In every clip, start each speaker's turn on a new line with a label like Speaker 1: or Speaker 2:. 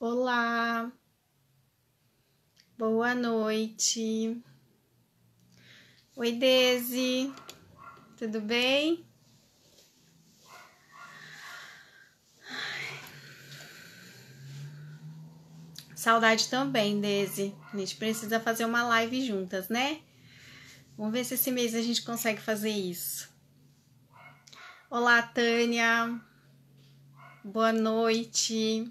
Speaker 1: Olá, boa noite. Oi, Desi, tudo bem? Saudade também, Desi. A gente precisa fazer uma live juntas, né? Vamos ver se esse mês a gente consegue fazer isso. Olá, Tânia. Boa noite.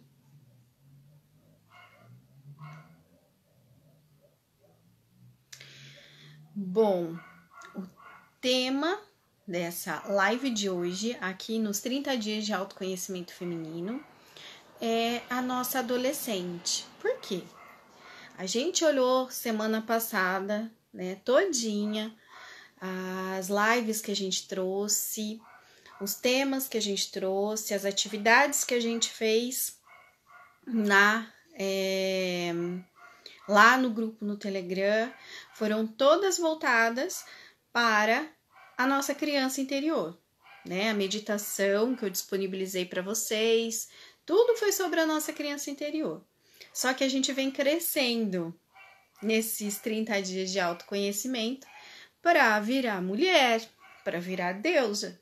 Speaker 1: Bom, o tema dessa live de hoje, aqui nos 30 dias de autoconhecimento feminino, é a nossa adolescente. Por quê? A gente olhou semana passada, né, todinha, as lives que a gente trouxe, os temas que a gente trouxe, as atividades que a gente fez lá no grupo no Telegram, foram todas voltadas para a nossa criança interior, né? A meditação que eu disponibilizei para vocês, tudo foi sobre a nossa criança interior. Só que a gente vem crescendo nesses 30 dias de autoconhecimento para virar mulher, para virar deusa.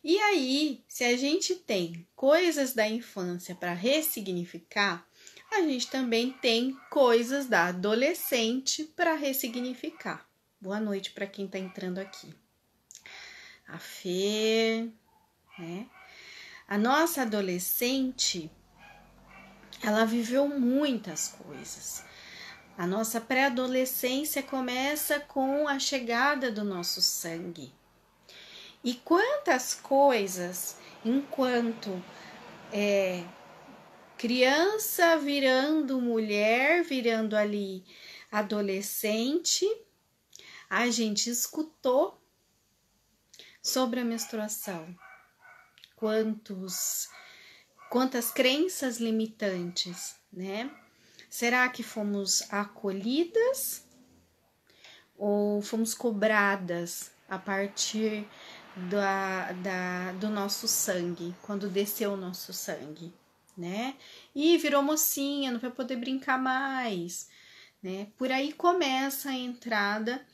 Speaker 1: E aí, se a gente tem coisas da infância para ressignificar, a gente também tem coisas da adolescente para ressignificar. Boa noite para quem está entrando aqui. A Fê, né? A nossa adolescente, ela viveu muitas coisas. A nossa pré-adolescência começa com a chegada do nosso sangue. E quantas coisas, enquanto criança virando mulher, virando ali adolescente, a gente escutou sobre a menstruação. Quantas crenças limitantes, né? Será que fomos acolhidas ou fomos cobradas a partir do nosso sangue, quando desceu o nosso sangue, né? E virou mocinha, não vai poder brincar mais, né? Por aí começa a entrada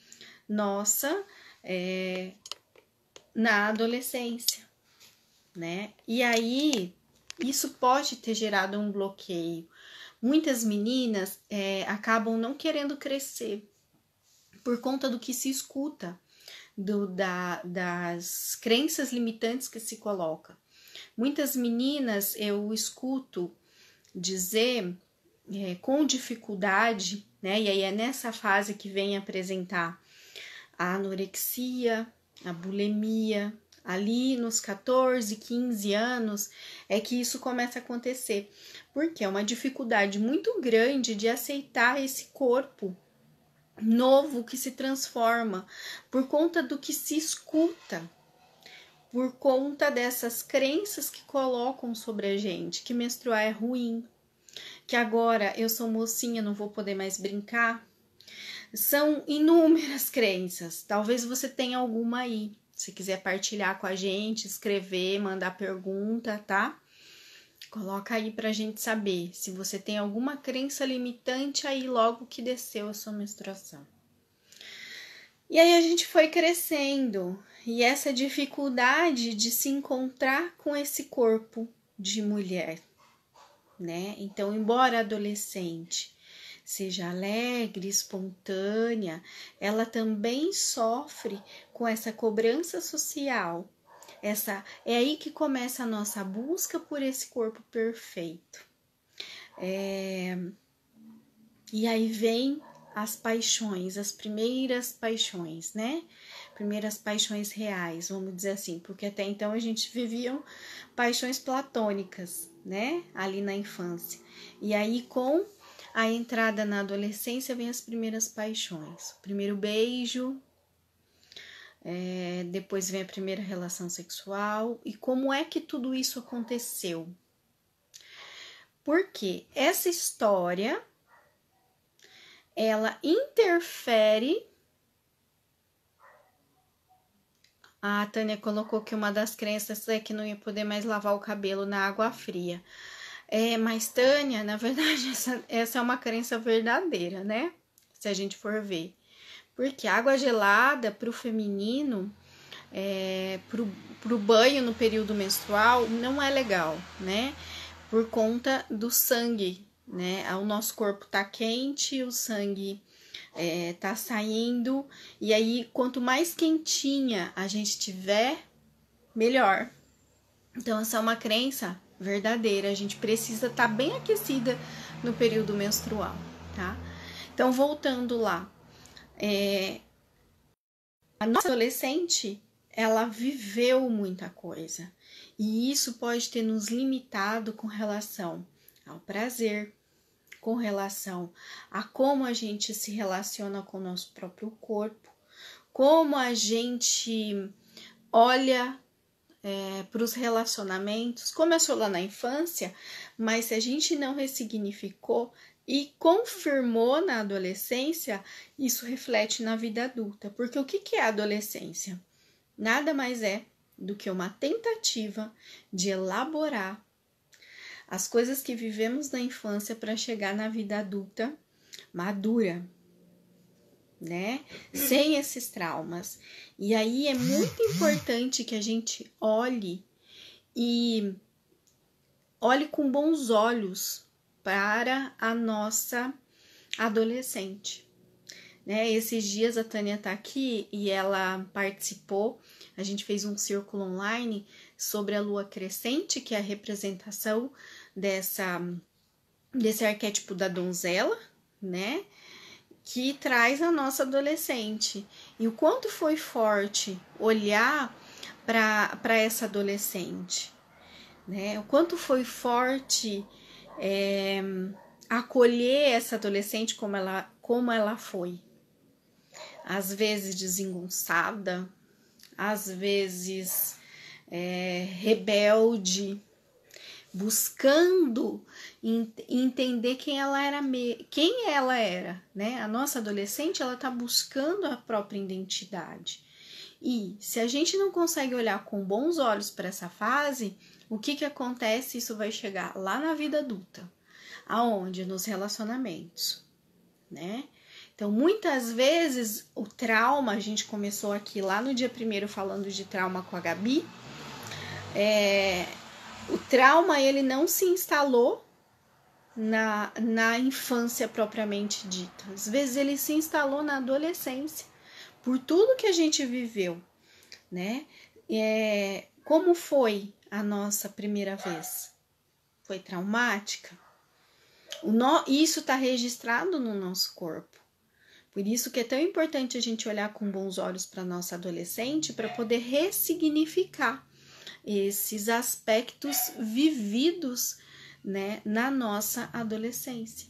Speaker 1: nossa na adolescência, né? E aí isso pode ter gerado um bloqueio. Muitas meninas acabam não querendo crescer por conta do que se escuta, das crenças limitantes que se coloca. Muitas meninas eu escuto dizer com dificuldade, né? E aí é nessa fase que vem apresentar a anorexia, a bulimia. Ali nos 14, 15 anos é que isso começa a acontecer, porque é uma dificuldade muito grande de aceitar esse corpo novo que se transforma por conta do que se escuta, por conta dessas crenças que colocam sobre a gente, que menstruar é ruim, que agora eu sou mocinha, não vou poder mais brincar. São inúmeras crenças, talvez você tenha alguma aí. Se quiser partilhar com a gente, escrever, mandar pergunta, tá? Coloca aí pra gente saber se você tem alguma crença limitante aí logo que desceu a sua menstruação. E aí a gente foi crescendo, e essa dificuldade de se encontrar com esse corpo de mulher, né? Então, embora adolescente seja alegre, espontânea, ela também sofre com essa cobrança social. É aí que começa a nossa busca por esse corpo perfeito. E aí vem as paixões, as primeiras paixões, né? Primeiras paixões reais, vamos dizer assim, porque até então a gente vivia paixões platônicas, né? Ali na infância. E aí com a entrada na adolescência vem as primeiras paixões. O primeiro beijo, depois vem a primeira relação sexual. E como é que tudo isso aconteceu? Porque essa história, ela interfere. A Tânia colocou que uma das crenças é que não ia poder mais lavar o cabelo na água fria. Mas Tânia, na verdade, essa é uma crença verdadeira, né? Se a gente for ver. Porque água gelada para o feminino, pro banho no período menstrual, não é legal, né? Por conta do sangue, né? O nosso corpo tá quente, o sangue tá saindo, e aí quanto mais quentinha a gente tiver, melhor. Então, essa é uma crença verdadeira, a gente precisa estar bem aquecida no período menstrual, tá? Então, voltando lá, a nossa adolescente, ela viveu muita coisa, e isso pode ter nos limitado com relação ao prazer, com relação a como a gente se relaciona com o nosso próprio corpo, como a gente olha para os relacionamentos. Começou lá na infância, mas se a gente não ressignificou e confirmou na adolescência, isso reflete na vida adulta. Porque o que é a adolescência? Nada mais é do que uma tentativa de elaborar as coisas que vivemos na infância para chegar na vida adulta madura, né? Sem esses traumas. E aí é muito importante que a gente olhe com bons olhos para a nossa adolescente, né? Esses dias a Tânia tá aqui e ela participou, a gente fez um círculo online sobre a lua crescente, que é a representação desse arquétipo da donzela, né? Que traz a nossa adolescente. E o quanto foi forte olhar para essa adolescente, né? O quanto foi forte acolher essa adolescente como ela foi. Às vezes desengonçada, às vezes rebelde, buscando entender quem ela era, né? A nossa adolescente, ela tá buscando a própria identidade. E se a gente não consegue olhar com bons olhos para essa fase, o que acontece? Isso vai chegar lá na vida adulta. Aonde? Nos relacionamentos, né? Então, muitas vezes, o trauma, a gente começou aqui lá no dia 1º falando de trauma com a Gabi, o trauma, ele não se instalou na infância propriamente dita. Às vezes ele se instalou na adolescência, por tudo que a gente viveu, né? Como foi a nossa primeira vez? Foi traumática? Isso está registrado no nosso corpo. Por isso que é tão importante a gente olhar com bons olhos para a nossa adolescente, para poder ressignificar esses aspectos vividos, né, na nossa adolescência.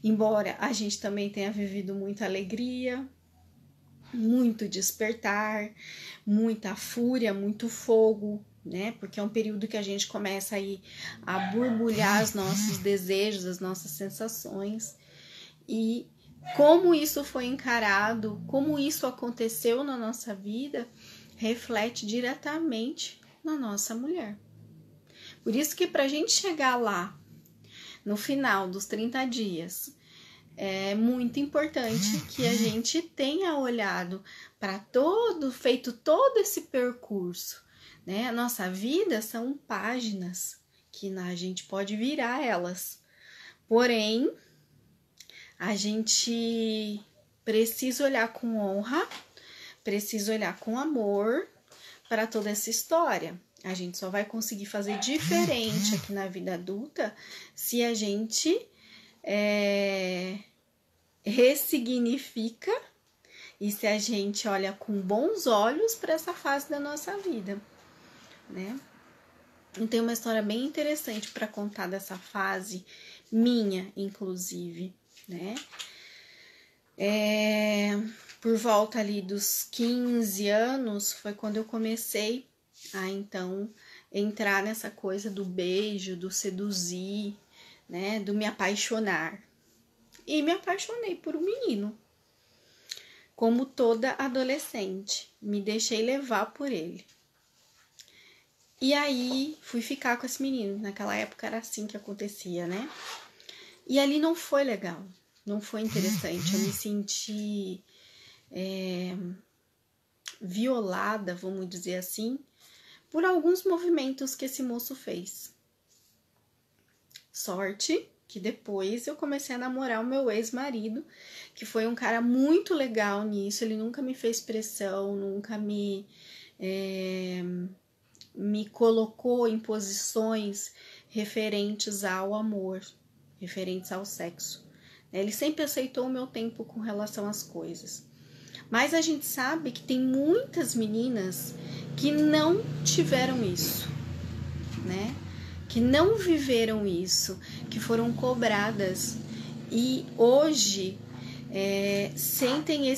Speaker 1: Embora a gente também tenha vivido muita alegria, muito despertar, muita fúria, muito fogo, né? Porque é um período que a gente começa aí a borbulhar os nossos desejos, as nossas sensações. E como isso foi encarado, como isso aconteceu na nossa vida, reflete diretamente na nossa mulher. Por isso que pra gente chegar lá, no final dos 30 dias, é muito importante que a gente tenha olhado para feito todo esse percurso, né? A nossa vida são páginas que a gente pode virar elas. Porém, a gente precisa olhar com honra, precisa olhar com amor para toda essa história. A gente só vai conseguir fazer diferente aqui na vida adulta se a gente ressignifica e se a gente olha com bons olhos para essa fase da nossa vida, né? E tem uma história bem interessante para contar dessa fase minha, inclusive, né? Por volta ali dos 15 anos foi quando eu comecei a então entrar nessa coisa do beijo, do seduzir, né, do me apaixonar. E me apaixonei por um menino. Como toda adolescente, me deixei levar por ele. E aí fui ficar com esse menino. Naquela época era assim que acontecia, né? E ali não foi legal, não foi interessante. Eu me senti violada, vamos dizer assim, por alguns movimentos que esse moço fez. Sorte que depois eu comecei a namorar o meu ex-marido, que foi um cara muito legal nisso. Ele nunca me fez pressão, nunca me colocou em posições referentes ao amor, referentes ao sexo. Ele sempre aceitou o meu tempo com relação às coisas. Mas a gente sabe que tem muitas meninas que não tiveram isso, né? Que não viveram isso, que foram cobradas e hoje sentem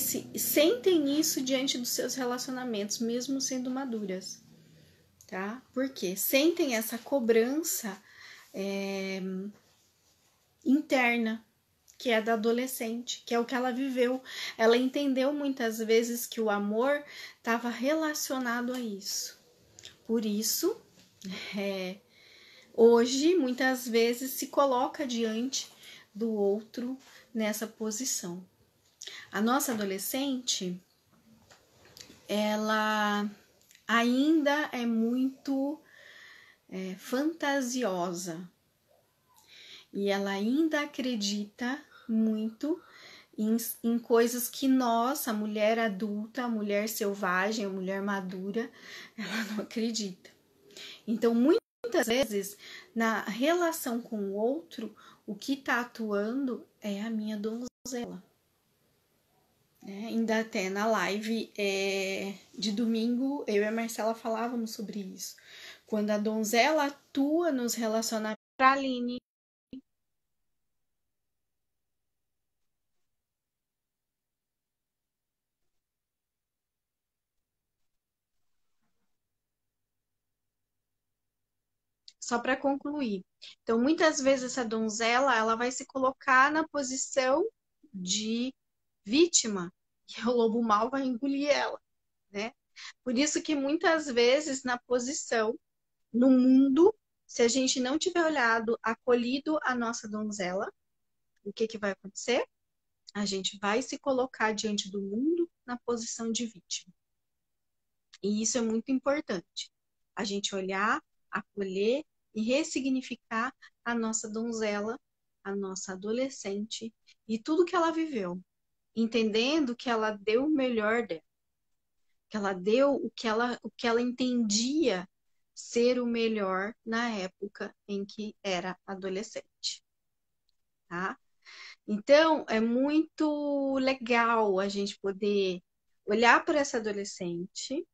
Speaker 1: isso diante dos seus relacionamentos, mesmo sendo maduras, tá? Porque sentem essa cobrança interna, que é da adolescente, que é o que ela viveu. Ela entendeu muitas vezes que o amor estava relacionado a isso. Por isso, hoje, muitas vezes, se coloca diante do outro nessa posição. A nossa adolescente, ela ainda é muito fantasiosa e ela ainda acredita muito em coisas que nós, a mulher adulta, a mulher selvagem, a mulher madura, ela não acredita. Então, muitas vezes, na relação com o outro, o que está atuando é a minha donzela. Ainda até na live de domingo, eu e a Marcela falávamos sobre isso. Quando a donzela atua nos relacionamentos para a Aline, só para concluir. Então, muitas vezes essa donzela, ela vai se colocar na posição de vítima, que o lobo mau vai engolir ela, né? Por isso que muitas vezes na posição, no mundo, se a gente não tiver olhado, acolhido a nossa donzela, o que que vai acontecer? A gente vai se colocar diante do mundo na posição de vítima. E isso é muito importante. A gente olhar, acolher e ressignificar a nossa donzela, a nossa adolescente e tudo que ela viveu, entendendo que ela deu o melhor dela, que ela deu o que ela entendia ser o melhor na época em que era adolescente, tá? Então, é muito legal a gente poder olhar para essa adolescente,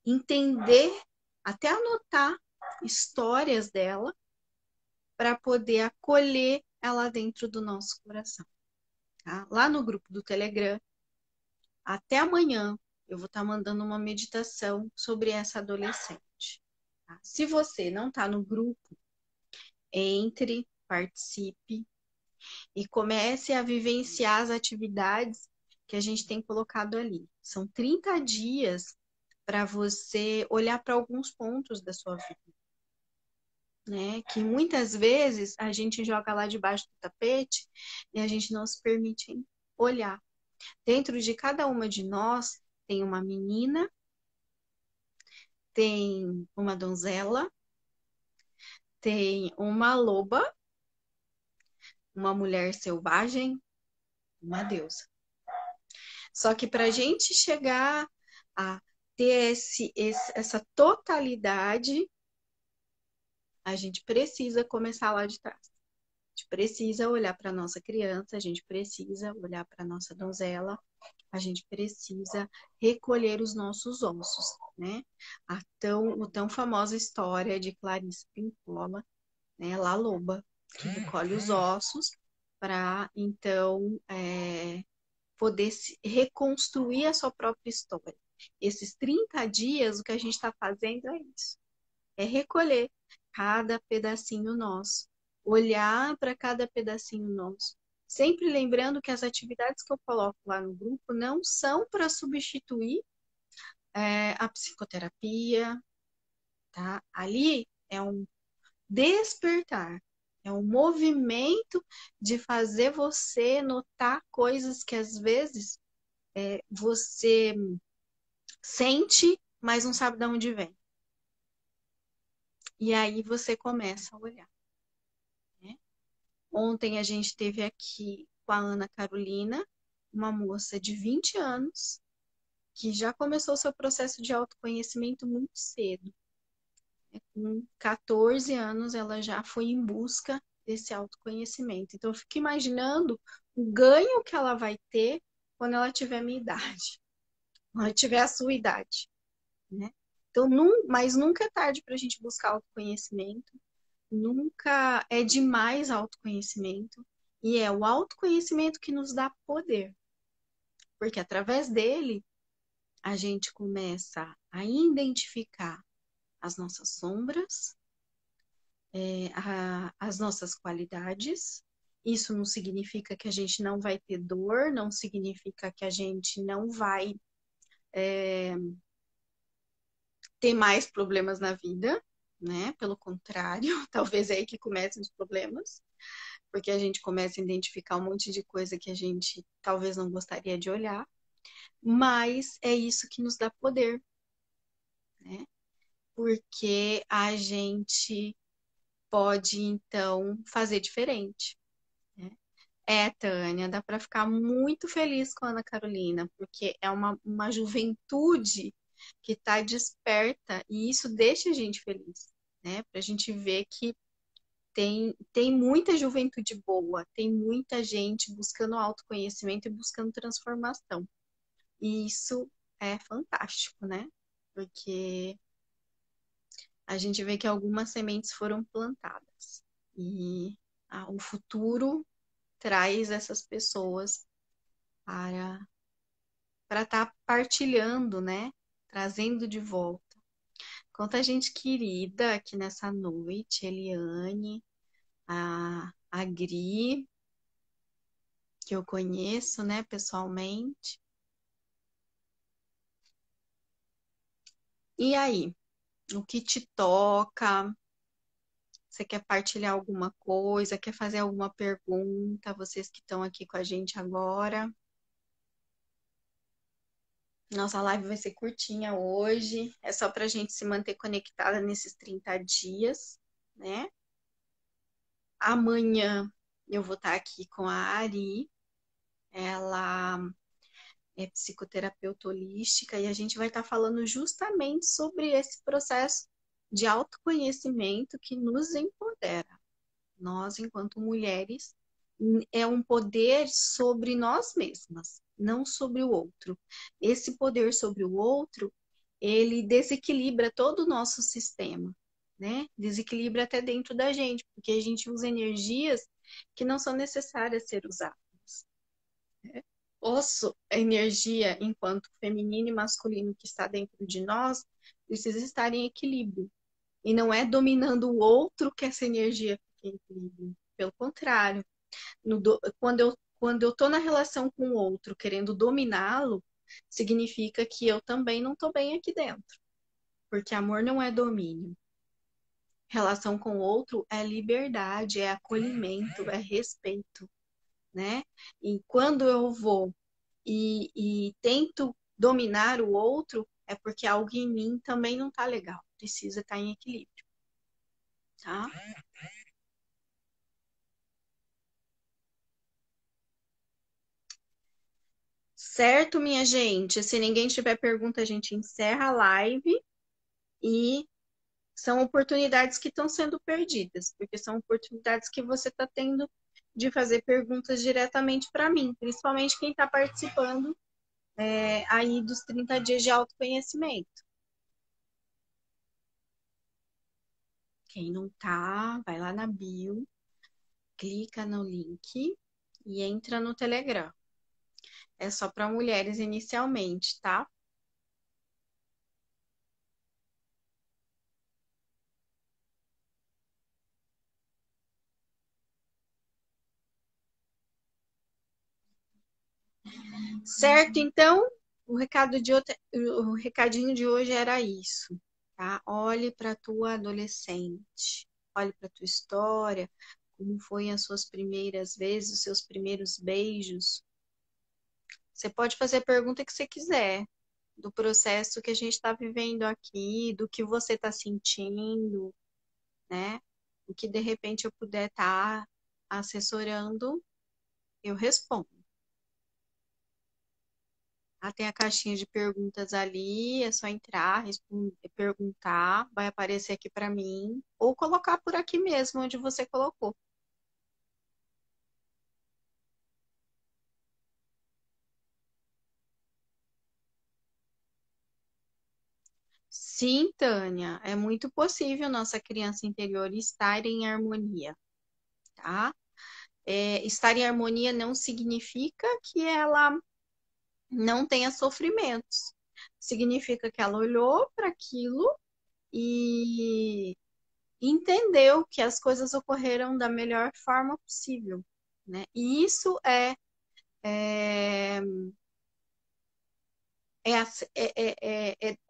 Speaker 1: entender, até anotar histórias dela para poder acolher ela dentro do nosso coração. Tá? Lá no grupo do Telegram, até amanhã, eu vou estar mandando uma meditação sobre essa adolescente. Tá? Se você não está no grupo, entre, participe e comece a vivenciar as atividades que a gente tem colocado ali. São 30 dias para você olhar para alguns pontos da sua vida, né? Que muitas vezes a gente joga lá debaixo do tapete e a gente não se permite olhar. Dentro de cada uma de nós tem uma menina, tem uma donzela, tem uma loba, uma mulher selvagem, uma deusa. Só que para a gente chegar a ter essa totalidade, a gente precisa começar lá de trás. A gente precisa olhar para a nossa criança, a gente precisa olhar para a nossa donzela, a gente precisa recolher os nossos ossos, né? A tão famosa história de Clarice Pincola, né? La Loba, que recolhe os ossos para, então, poder reconstruir a sua própria história. Esses 30 dias, o que a gente está fazendo é isso. É recolher cada pedacinho nosso. Olhar para cada pedacinho nosso. Sempre lembrando que as atividades que eu coloco lá no grupo não são para substituir a psicoterapia, tá? Ali é um despertar, é um movimento de fazer você notar coisas que às vezes você sente, mas não sabe de onde vem. E aí você começa a olhar, né? Ontem a gente teve aqui com a Ana Carolina, uma moça de 20 anos, que já começou seu processo de autoconhecimento muito cedo. Com 14 anos, ela já foi em busca desse autoconhecimento. Então, eu fico imaginando o ganho que ela vai ter quando ela tiver a minha idade, quando ela tiver a sua idade, né? Então, mas nunca é tarde para a gente buscar autoconhecimento, nunca é demais autoconhecimento, e é o autoconhecimento que nos dá poder, porque através dele a gente começa a identificar as nossas sombras, as nossas qualidades. Isso não significa que a gente não vai ter dor, não significa que a gente não vai ter mais problemas na vida, né? Pelo contrário, talvez é aí que comecem os problemas, porque a gente começa a identificar um monte de coisa que a gente talvez não gostaria de olhar, mas é isso que nos dá poder, né? Porque a gente pode então fazer diferente, né? Tânia, dá para ficar muito feliz com a Ana Carolina, porque é uma juventude que está desperta e isso deixa a gente feliz, né? Para a gente ver que tem muita juventude boa, tem muita gente buscando autoconhecimento e buscando transformação. E isso é fantástico, né? Porque a gente vê que algumas sementes foram plantadas e o futuro traz essas pessoas para estar partilhando, né? Trazendo de volta. Quanta gente querida aqui nessa noite, Eliane, a Gri, que eu conheço, né, pessoalmente. E aí, o que te toca? Você quer partilhar alguma coisa? Quer fazer alguma pergunta? Vocês que estão aqui com a gente agora. Nossa live vai ser curtinha hoje. É só para a gente se manter conectada nesses 30 dias, né? Amanhã eu vou estar aqui com a Ari. Ela é psicoterapeuta holística e a gente vai estar falando justamente sobre esse processo de autoconhecimento que nos empodera. Nós, enquanto mulheres, é um poder sobre nós mesmas, não sobre o outro. Esse poder sobre o outro, ele desequilibra todo o nosso sistema, né? Desequilibra até dentro da gente, porque a gente usa energias que não são necessárias ser usadas. A energia, enquanto feminino e masculino que está dentro de nós, precisa estar em equilíbrio. E não é dominando o outro que essa energia fica em equilíbrio. Pelo contrário, quando eu tô na relação com o outro querendo dominá-lo, significa que eu também não tô bem aqui dentro. Porque amor não é domínio. Relação com o outro é liberdade, é acolhimento, é respeito, né? E quando eu vou e tento dominar o outro, é porque algo em mim também não tá legal. Precisa estar em equilíbrio, tá? Certo, minha gente? Se ninguém tiver pergunta, a gente encerra a live e são oportunidades que estão sendo perdidas, porque são oportunidades que você está tendo de fazer perguntas diretamente para mim, principalmente quem está participando aí dos 30 dias de autoconhecimento. Quem não tá, vai lá na bio, clica no link e entra no Telegram. É só para mulheres inicialmente, tá? Certo, então, O recadinho de hoje era isso, tá? Olhe para a tua adolescente, olhe para a tua história, como foi as suas primeiras vezes, os seus primeiros beijos. Você pode fazer a pergunta que você quiser, do processo que a gente está vivendo aqui, do que você está sentindo, né? O que de repente eu puder estar assessorando, eu respondo. Ah, tem a caixinha de perguntas ali, é só entrar, responder, perguntar, vai aparecer aqui para mim, ou colocar por aqui mesmo, onde você colocou. Sim, Tânia, é muito possível nossa criança interior estar em harmonia, tá? Estar em harmonia não significa que ela não tenha sofrimentos. Significa que ela olhou para aquilo e entendeu que as coisas ocorreram da melhor forma possível, né? E isso é, é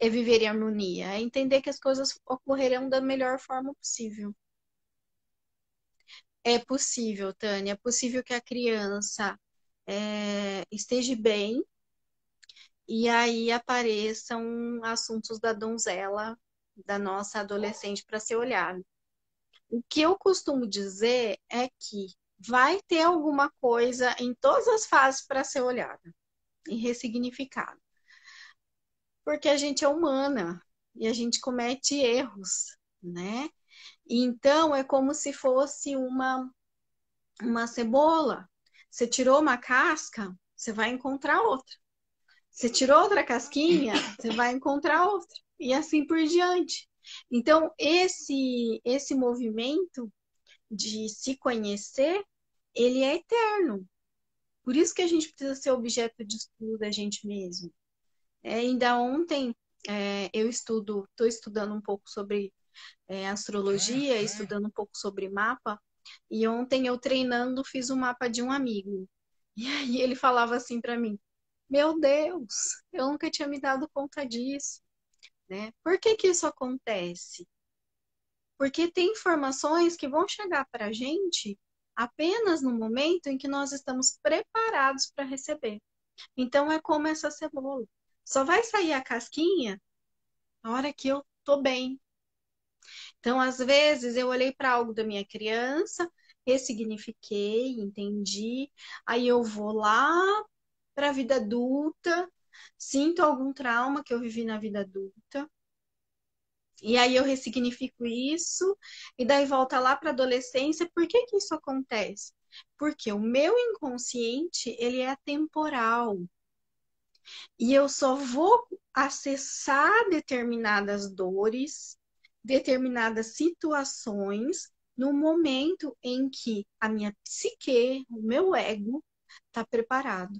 Speaker 1: viver em harmonia, é entender que as coisas ocorrerão da melhor forma possível. É possível, Tânia, é possível que a criança esteja bem e aí apareçam assuntos da donzela, da nossa adolescente para ser olhado. O que eu costumo dizer é que vai ter alguma coisa em todas as fases para ser olhada e ressignificada. Porque a gente é humana e a gente comete erros, né? Então é como se fosse uma cebola. Você tirou uma casca, você vai encontrar outra. Você tirou outra casquinha, você vai encontrar outra. E assim por diante. Então, esse movimento de se conhecer, ele é eterno. Por isso que a gente precisa ser objeto de estudo da gente mesmo. Ainda ontem eu estou estudando um pouco sobre astrologia, estudando um pouco sobre mapa, e ontem eu treinando fiz um mapa de um amigo. E aí ele falava assim para mim: Meu Deus, eu nunca tinha me dado conta disso, né? Por que que isso acontece? Porque tem informações que vão chegar para a gente apenas no momento em que nós estamos preparados para receber. Então é como essa cebola. Só vai sair a casquinha na hora que eu tô bem. Então, às vezes, eu olhei para algo da minha criança, ressignifiquei, entendi, aí eu vou lá para a vida adulta, sinto algum trauma que eu vivi na vida adulta, e aí eu ressignifico isso, e daí volta lá para a adolescência. Por que que isso acontece? Porque o meu inconsciente, ele é atemporal. E eu só vou acessar determinadas dores, determinadas situações, no momento em que a minha psique, o meu ego, está preparado.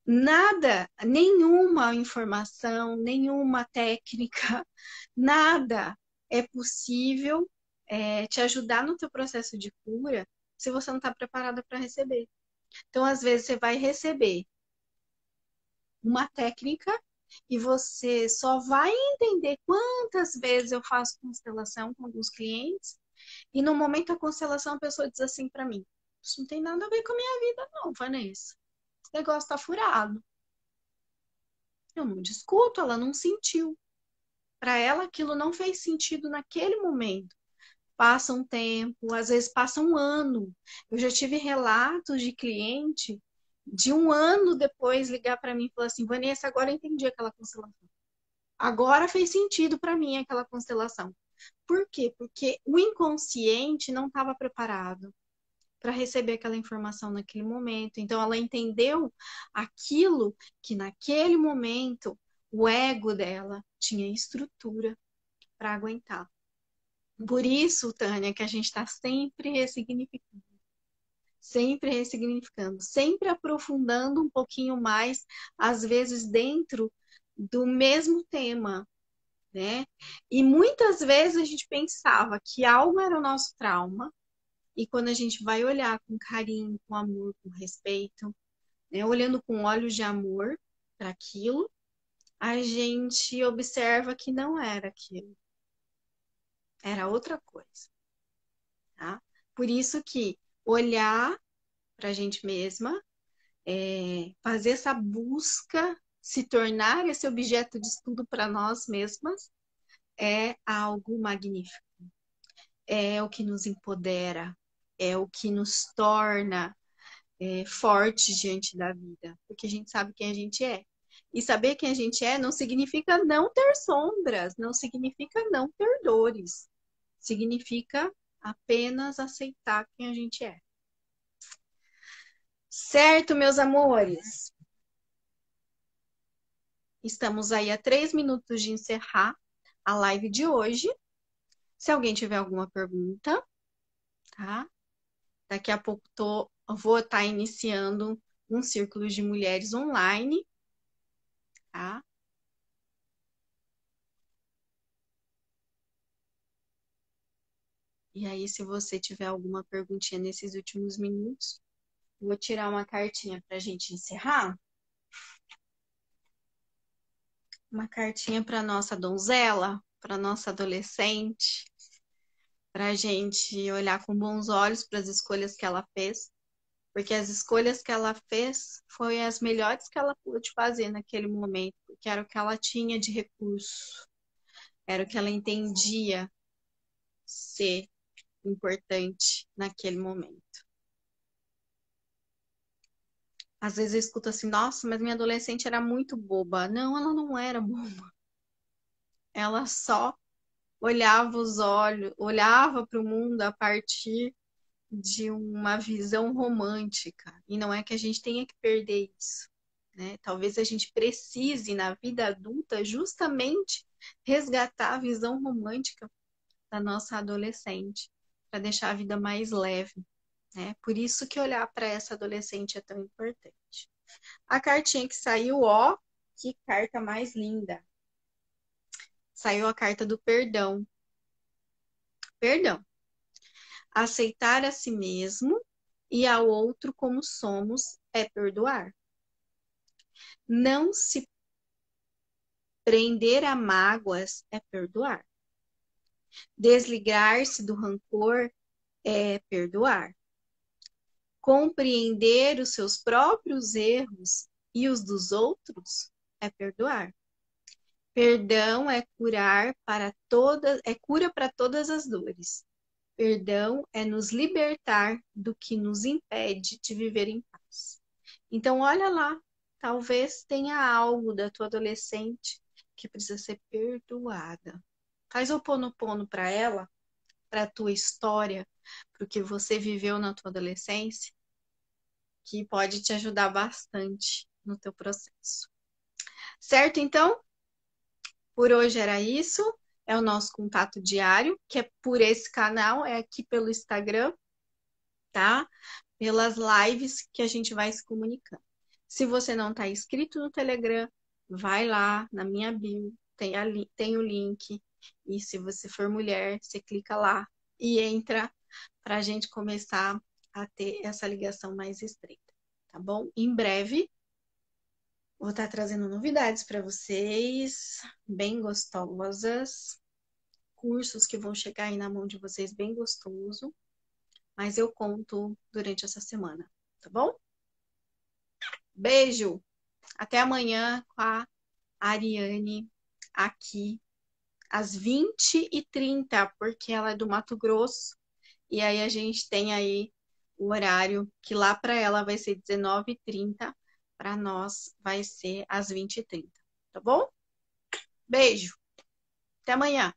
Speaker 1: Nada, nenhuma informação, nenhuma técnica, nada é possível te ajudar no teu processo de cura se você não está preparada para receber. Então, às vezes, você vai receber uma técnica e você só vai entender quantas vezes eu faço constelação com alguns clientes e no momento da constelação a pessoa diz assim para mim: Isso não tem nada a ver com a minha vida, não, Vanessa. Esse negócio tá furado. Eu não discuto, ela não sentiu. Para ela aquilo não fez sentido naquele momento. Passa um tempo, às vezes passa um ano. Eu já tive relatos de cliente de um ano depois ligar para mim e falar assim: Vanessa, agora eu entendi aquela constelação. Agora fez sentido para mim aquela constelação. Por quê? Porque o inconsciente não estava preparado para receber aquela informação naquele momento. Então ela entendeu aquilo que naquele momento o ego dela tinha estrutura para aguentar. Por isso, Tânia, que a gente está sempre ressignificando, sempre aprofundando um pouquinho mais, às vezes dentro do mesmo tema, né? E muitas vezes a gente pensava que algo era o nosso trauma, e quando a gente vai olhar com carinho, com amor, com respeito, né? Olhando com olhos de amor, para aquilo, a gente observa que não era aquilo, era outra coisa, tá? Por isso que olhar para a gente mesma, fazer essa busca, se tornar esse objeto de estudo para nós mesmas, é algo magnífico. É o que nos empodera, é o que nos torna fortes diante da vida, porque a gente sabe quem a gente é. E saber quem a gente é não significa não ter sombras, não significa não ter dores, significa apenas aceitar quem a gente é. Certo, meus amores? Estamos aí a 3 minutos de encerrar a live de hoje. Se alguém tiver alguma pergunta, tá? Daqui a pouco vou estar iniciando um círculo de mulheres online, tá? E aí, se você tiver alguma perguntinha nesses últimos minutos, vou tirar uma cartinha para a gente encerrar. Uma cartinha para nossa donzela, para nossa adolescente, para a gente olhar com bons olhos para as escolhas que ela fez, porque as escolhas que ela fez foram as melhores que ela pôde fazer naquele momento, porque era o que ela tinha de recurso, era o que ela entendia ser importante naquele momento. Às vezes eu escuto assim, nossa, mas minha adolescente era muito boba. Não, ela não era boba. Ela só olhava os olhos, olhava para o mundo a partir de uma visão romântica. E não é que a gente tenha que perder isso, né? Talvez a gente precise, na vida adulta, justamente resgatar a visão romântica da nossa adolescente, para deixar a vida mais leve, né? Por isso que olhar para essa adolescente é tão importante. A cartinha que saiu, ó, que carta mais linda. Saiu a carta do perdão. Perdão. Aceitar a si mesmo e ao outro como somos é perdoar. Não se prender a mágoas é perdoar. Desligar-se do rancor é perdoar. Compreender os seus próprios erros e os dos outros é perdoar. Perdão é cura para todas as dores. Perdão é nos libertar do que nos impede de viver em paz. Então, olha lá, talvez tenha algo da tua adolescente que precisa ser perdoada. Faz o ponopono para ela, para a tua história, para o que você viveu na tua adolescência, que pode te ajudar bastante no teu processo. Certo, então? Por hoje era isso. É o nosso contato diário, que é por esse canal, é aqui pelo Instagram, tá? Pelas lives que a gente vai se comunicando. Se você não está inscrito no Telegram, vai lá na minha bio, tem o link. E se você for mulher, você clica lá e entra para a gente começar a ter essa ligação mais estreita, tá bom? Em breve vou estar trazendo novidades para vocês, bem gostosas, cursos que vão chegar aí na mão de vocês bem gostoso, mas eu conto durante essa semana, tá bom? Beijo! Até amanhã com a Ariane aqui às 20h30, porque ela é do Mato Grosso, e aí a gente tem aí o horário que lá para ela vai ser 19h30, para nós vai ser às 20h30, tá bom? Beijo! Até amanhã!